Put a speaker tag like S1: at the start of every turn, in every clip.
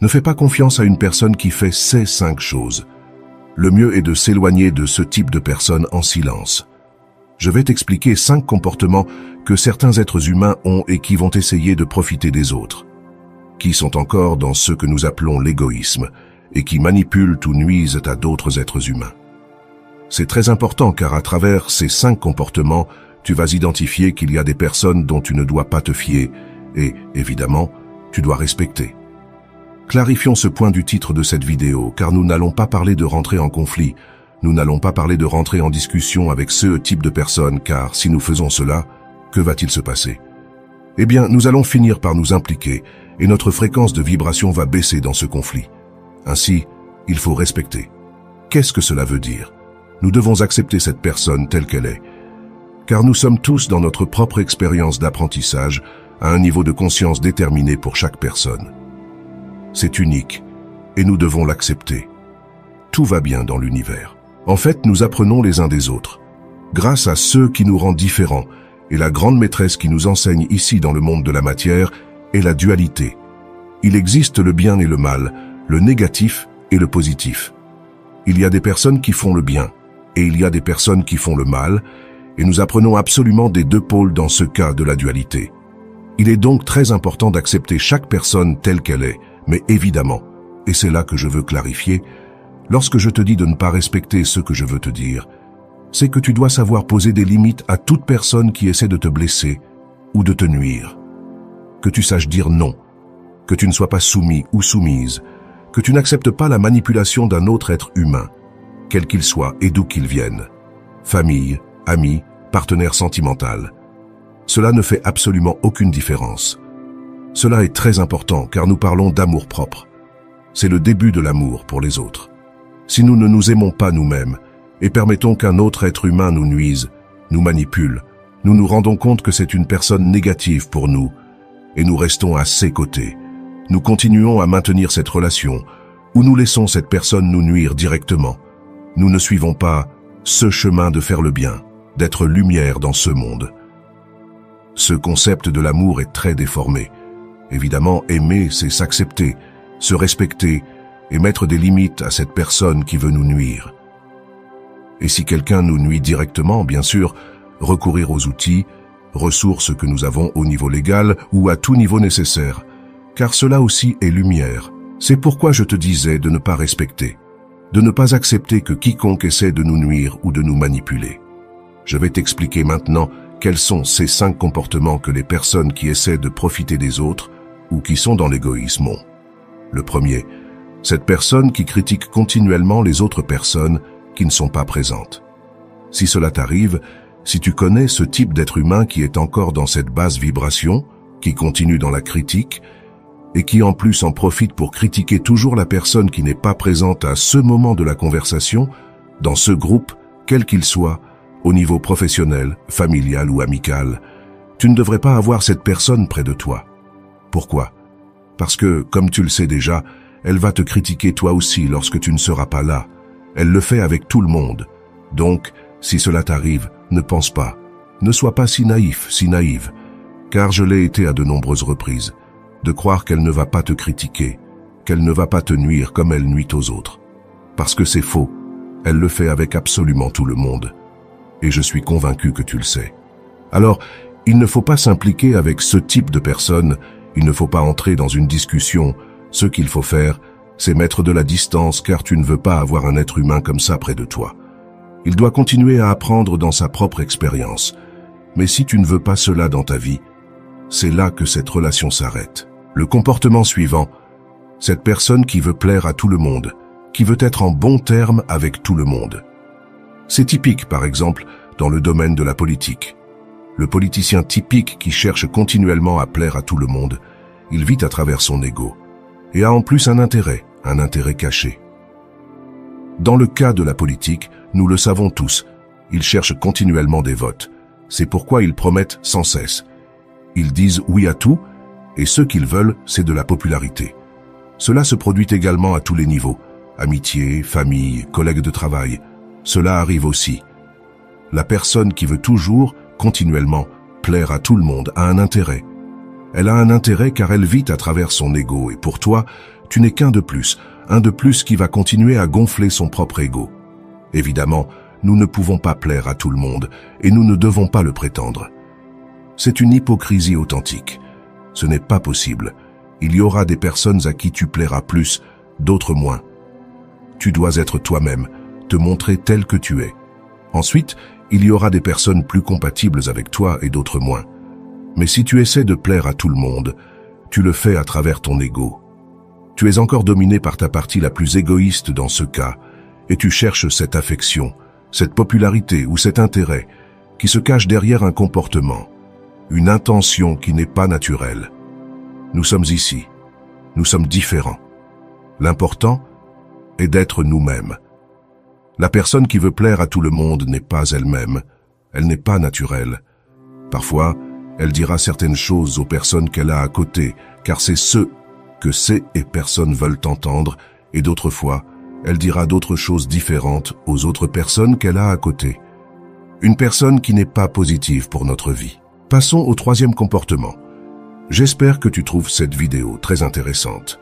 S1: Ne fais pas confiance à une personne qui fait ces 5 choses. Le mieux est de s'éloigner de ce type de personne en silence. Je vais t'expliquer 5 comportements que certains êtres humains ont et qui vont essayer de profiter des autres, qui sont encore dans ce que nous appelons l'égoïsme et qui manipulent ou nuisent à d'autres êtres humains. C'est très important car à travers ces 5 comportements, tu vas identifier qu'il y a des personnes dont tu ne dois pas te fier et, évidemment, tu dois respecter. Clarifions ce point du titre de cette vidéo, car nous n'allons pas parler de rentrer en conflit, nous n'allons pas parler de rentrer en discussion avec ce type de personnes, car si nous faisons cela, que va-t-il se passer? Eh bien, nous allons finir par nous impliquer et notre fréquence de vibration va baisser dans ce conflit. Ainsi, il faut respecter. Qu'est-ce que cela veut dire? Nous devons accepter cette personne telle qu'elle est, car nous sommes tous dans notre propre expérience d'apprentissage à un niveau de conscience déterminé pour chaque personne. C'est unique, et nous devons l'accepter. Tout va bien dans l'univers. En fait, nous apprenons les uns des autres, grâce à ceux qui nous rendent différents, et la grande maîtresse qui nous enseigne ici dans le monde de la matière est la dualité. Il existe le bien et le mal, le négatif et le positif. Il y a des personnes qui font le bien, et il y a des personnes qui font le mal, et nous apprenons absolument des 2 pôles dans ce cas de la dualité. Il est donc très important d'accepter chaque personne telle qu'elle est, mais évidemment, et c'est là que je veux clarifier, lorsque je te dis de ne pas respecter ce que je veux te dire, c'est que tu dois savoir poser des limites à toute personne qui essaie de te blesser ou de te nuire. Que tu saches dire non, que tu ne sois pas soumis ou soumise, que tu n'acceptes pas la manipulation d'un autre être humain, quel qu'il soit et d'où qu'il vienne, famille, amis, partenaire sentimental. Cela ne fait absolument aucune différence. Cela est très important car nous parlons d'amour-propre. C'est le début de l'amour pour les autres. Si nous ne nous aimons pas nous-mêmes et permettons qu'un autre être humain nous nuise, nous manipule, nous nous rendons compte que c'est une personne négative pour nous et nous restons à ses côtés. Nous continuons à maintenir cette relation ou nous laissons cette personne nous nuire directement. Nous ne suivons pas ce chemin de faire le bien, d'être lumière dans ce monde. Ce concept de l'amour est très déformé. Évidemment, aimer, c'est s'accepter, se respecter et mettre des limites à cette personne qui veut nous nuire. Et si quelqu'un nous nuit directement, bien sûr, recourir aux outils, ressources que nous avons au niveau légal ou à tout niveau nécessaire, car cela aussi est lumière. C'est pourquoi je te disais de ne pas respecter, de ne pas accepter que quiconque essaie de nous nuire ou de nous manipuler. Je vais t'expliquer maintenant quels sont ces 5 comportements que les personnes qui essaient de profiter des autres ou qui sont dans l'égoïsme ont. Le premier, cette personne qui critique continuellement les autres personnes qui ne sont pas présentes. Si cela t'arrive, si tu connais ce type d'être humain qui est encore dans cette basse vibration, qui continue dans la critique, et qui en plus en profite pour critiquer toujours la personne qui n'est pas présente à ce moment de la conversation, dans ce groupe, quel qu'il soit, au niveau professionnel, familial ou amical, tu ne devrais pas avoir cette personne près de toi. Pourquoi? Parce que, comme tu le sais déjà, elle va te critiquer toi aussi lorsque tu ne seras pas là. Elle le fait avec tout le monde. Donc, si cela t'arrive, ne pense pas. Ne sois pas si naïf, si naïve, car je l'ai été à de nombreuses reprises, de croire qu'elle ne va pas te critiquer, qu'elle ne va pas te nuire comme elle nuit aux autres. Parce que c'est faux. Elle le fait avec absolument tout le monde. Et je suis convaincu que tu le sais. Alors, il ne faut pas s'impliquer avec ce type de personnes, il ne faut pas entrer dans une discussion. Ce qu'il faut faire, c'est mettre de la distance car tu ne veux pas avoir un être humain comme ça près de toi. Il doit continuer à apprendre dans sa propre expérience. Mais si tu ne veux pas cela dans ta vie, c'est là que cette relation s'arrête. Le comportement suivant, cette personne qui veut plaire à tout le monde, qui veut être en bon terme avec tout le monde. C'est typique, par exemple, dans le domaine de la politique. Le politicien typique qui cherche continuellement à plaire à tout le monde, il vit à travers son ego et a en plus un intérêt caché. Dans le cas de la politique, nous le savons tous, ils cherchent continuellement des votes. C'est pourquoi ils promettent sans cesse. Ils disent oui à tout, et ce qu'ils veulent, c'est de la popularité. Cela se produit également à tous les niveaux, amitié, famille, collègues de travail. Cela arrive aussi. La personne qui veut toujours, continuellement, plaire à tout le monde a un intérêt. Elle a un intérêt car elle vit à travers son ego et pour toi, tu n'es qu'un de plus, un de plus qui va continuer à gonfler son propre ego. Évidemment, nous ne pouvons pas plaire à tout le monde et nous ne devons pas le prétendre. C'est une hypocrisie authentique. Ce n'est pas possible. Il y aura des personnes à qui tu plairas plus, d'autres moins. Tu dois être toi-même, te montrer tel que tu es. Ensuite, il y aura des personnes plus compatibles avec toi et d'autres moins. Mais si tu essaies de plaire à tout le monde, tu le fais à travers ton ego. Tu es encore dominé par ta partie la plus égoïste dans ce cas, et tu cherches cette affection, cette popularité ou cet intérêt qui se cache derrière un comportement, une intention qui n'est pas naturelle. Nous sommes ici, nous sommes différents. L'important est d'être nous-mêmes. La personne qui veut plaire à tout le monde n'est pas elle-même, elle n'est pas naturelle. Parfois, elle dira certaines choses aux personnes qu'elle a à côté, car c'est ce que ces et personnes veulent entendre, et d'autres fois, elle dira d'autres choses différentes aux autres personnes qu'elle a à côté. Une personne qui n'est pas positive pour notre vie. Passons au troisième comportement. J'espère que tu trouves cette vidéo très intéressante.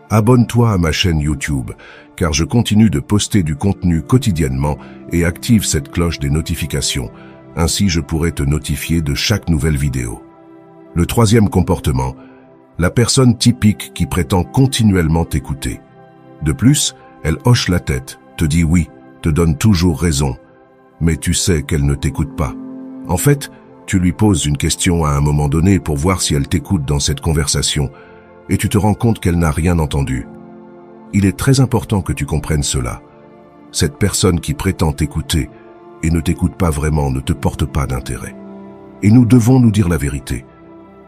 S1: Abonne-toi à ma chaîne YouTube, car je continue de poster du contenu quotidiennement et active cette cloche des notifications. Ainsi, je pourrai te notifier de chaque nouvelle vidéo. Le troisième comportement, la personne typique qui prétend continuellement t'écouter. De plus, elle hoche la tête, te dit oui, te donne toujours raison, mais tu sais qu'elle ne t'écoute pas. En fait, tu lui poses une question à un moment donné pour voir si elle t'écoute dans cette conversation, et tu te rends compte qu'elle n'a rien entendu. Il est très important que tu comprennes cela. Cette personne qui prétend t'écouter et ne t'écoute pas vraiment ne te porte pas d'intérêt. Et nous devons nous dire la vérité.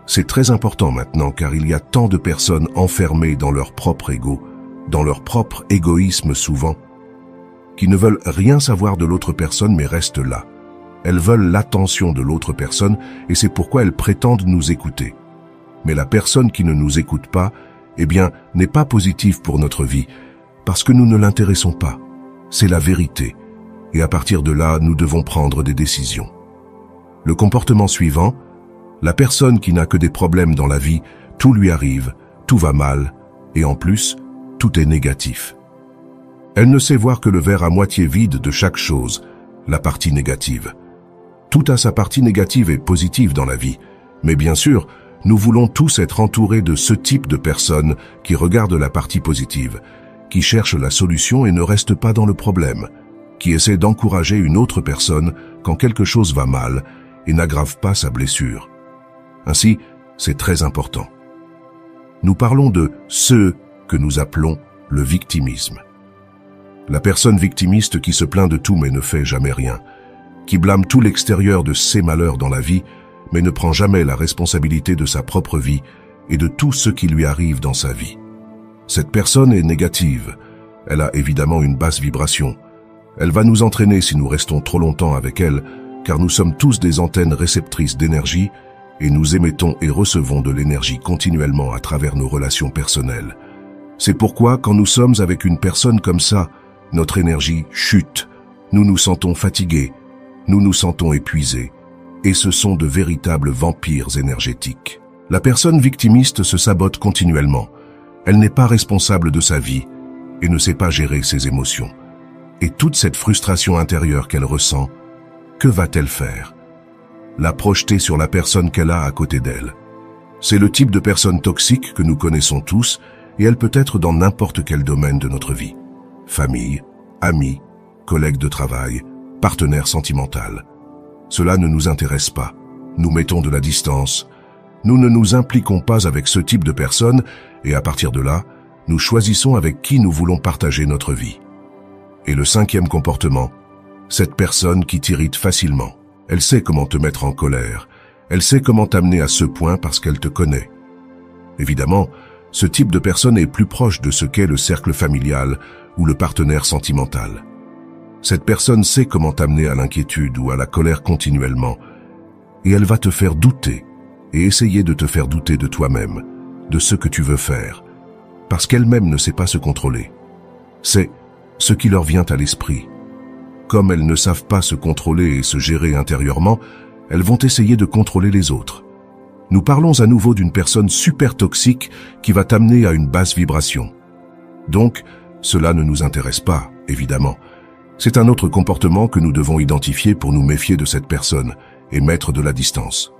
S1: C'est très important maintenant car il y a tant de personnes enfermées dans leur propre ego, dans leur propre égoïsme souvent, qui ne veulent rien savoir de l'autre personne mais restent là. Elles veulent l'attention de l'autre personne et c'est pourquoi elles prétendent nous écouter. Mais la personne qui ne nous écoute pas, eh bien, n'est pas positive pour notre vie, parce que nous ne l'intéressons pas. C'est la vérité. Et à partir de là, nous devons prendre des décisions. Le comportement suivant, la personne qui n'a que des problèmes dans la vie, tout lui arrive, tout va mal, et en plus, tout est négatif. Elle ne sait voir que le verre à moitié vide de chaque chose, la partie négative. Tout a sa partie négative et positive dans la vie, mais bien sûr, nous voulons tous être entourés de ce type de personnes qui regardent la partie positive, qui cherchent la solution et ne restent pas dans le problème, qui essaient d'encourager une autre personne quand quelque chose va mal et n'aggravent pas sa blessure. Ainsi, c'est très important. Nous parlons de ce que nous appelons le victimisme. La personne victimiste qui se plaint de tout mais ne fait jamais rien, qui blâme tout l'extérieur de ses malheurs dans la vie, mais ne prend jamais la responsabilité de sa propre vie et de tout ce qui lui arrive dans sa vie. Cette personne est négative. Elle a évidemment une basse vibration. Elle va nous entraîner si nous restons trop longtemps avec elle, car nous sommes tous des antennes réceptrices d'énergie et nous émettons et recevons de l'énergie continuellement à travers nos relations personnelles. C'est pourquoi, quand nous sommes avec une personne comme ça, notre énergie chute, nous nous sentons fatigués, nous nous sentons épuisés, et ce sont de véritables vampires énergétiques. La personne victimiste se sabote continuellement. Elle n'est pas responsable de sa vie et ne sait pas gérer ses émotions. Et toute cette frustration intérieure qu'elle ressent, que va-t-elle faire? La projeter sur la personne qu'elle a à côté d'elle. C'est le type de personne toxique que nous connaissons tous et elle peut être dans n'importe quel domaine de notre vie. Famille, amis, collègues de travail, partenaire sentimental. Cela ne nous intéresse pas. Nous mettons de la distance. Nous ne nous impliquons pas avec ce type de personnes et à partir de là, nous choisissons avec qui nous voulons partager notre vie. Et le cinquième comportement, cette personne qui t'irrite facilement. Elle sait comment te mettre en colère. Elle sait comment t'amener à ce point parce qu'elle te connaît. Évidemment, ce type de personne est plus proche de ce qu'est le cercle familial ou le partenaire sentimental. Cette personne sait comment t'amener à l'inquiétude ou à la colère continuellement, et elle va te faire douter et essayer de te faire douter de toi-même, de ce que tu veux faire, parce qu'elle-même ne sait pas se contrôler. C'est ce qui leur vient à l'esprit. Comme elles ne savent pas se contrôler et se gérer intérieurement, elles vont essayer de contrôler les autres. Nous parlons à nouveau d'une personne super toxique qui va t'amener à une basse vibration. Donc, cela ne nous intéresse pas, évidemment. C'est un autre comportement que nous devons identifier pour nous méfier de cette personne et mettre de la distance.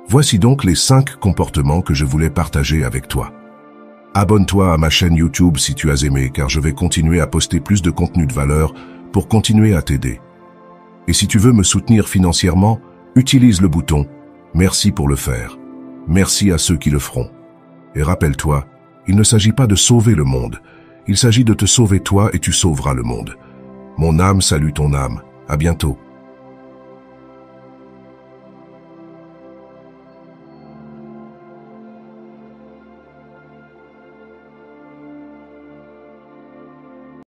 S1: Voici donc les 5 comportements que je voulais partager avec toi. Abonne-toi à ma chaîne YouTube si tu as aimé, car je vais continuer à poster plus de contenu de valeur pour continuer à t'aider. Et si tu veux me soutenir financièrement, utilise le bouton « Merci pour le faire ». Merci à ceux qui le feront. Et rappelle-toi, il ne s'agit pas de sauver le monde, il s'agit de te sauver toi et tu sauveras le monde. Mon âme salue ton âme. À bientôt.